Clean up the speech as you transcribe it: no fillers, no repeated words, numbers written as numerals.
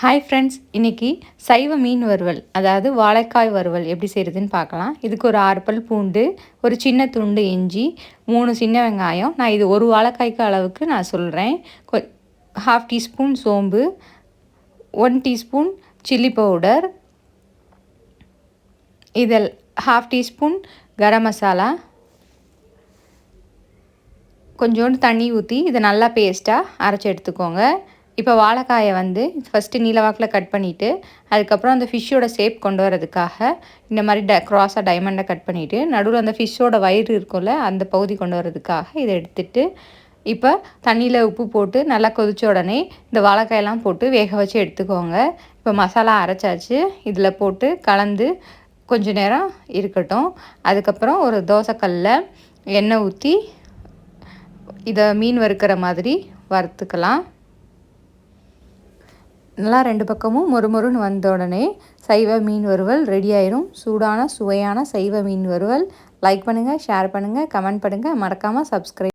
Hi friends, இன்றைக்கி சைவ மீன் வறுவல், அதாவது வாழைக்காய் வறுவல் எப்படி செய்கிறதுன்னு பார்க்கலாம். இதுக்கு ஒரு 6 பல் பூண்டு, ஒரு சின்ன துண்டு இஞ்சி, 3 சின்ன வெங்காயம். நான் இது ஒரு வாழைக்காய்க்கு அளவுக்கு நான் சொல்கிறேன். 1/2 டீஸ்பூன் சோம்பு, 1 டீஸ்பூன் சில்லி பவுடர், இதில் 1/2 டீஸ்பூன் கரம் மசாலா, கொஞ்சோண்டு தண்ணி ஊற்றி இதை நல்லா பேஸ்ட்டாக அரைச்சி எடுத்துக்கோங்க. இப்போ வாழைக்காயை ஃபஸ்ட்டு நீளவாக்கில் கட் பண்ணிவிட்டு, அதுக்கப்புறம் அந்த ஃபிஷ்ஷோட ஷேப் கொண்டு வரதுக்காக இந்த மாதிரி க்ராஸாக டைமண்டை கட் பண்ணிவிட்டு, நடுவில் அந்த ஃபிஷ்ஷோட வயிறு இருக்கும்ல, அந்த பகுதி கொண்டு வரதுக்காக இதை எடுத்துட்டு, இப்போ தண்ணியில் உப்பு போட்டு நல்லா கொதிச்ச உடனே இந்த வாழைக்காயெல்லாம் போட்டு வேக வச்சு எடுத்துக்கோங்க. இப்போ மசாலா அரைச்சாச்சு, இதில் போட்டு கலந்து கொஞ்சம் நேரம் இருக்கட்டும். அதுக்கப்புறம் ஒரு தோசைக்கல்லில் எண்ணெய் ஊற்றி இதை மீன் வறுக்கிற மாதிரி வறுத்துக்கலாம். நல்லா 2 பக்கமும் மொறுமொறுன்னு வந்த உடனே சைவ மீன் வறுவல் ரெடி ஆயிரும். சூடான சுவையான சைவ மீன் வறுவல். லைக் பண்ணுங்கள், ஷேர் பண்ணுங்கள், கமெண்ட் பண்ணுங்கள், மறக்காமல் சப்ஸ்கிரைப்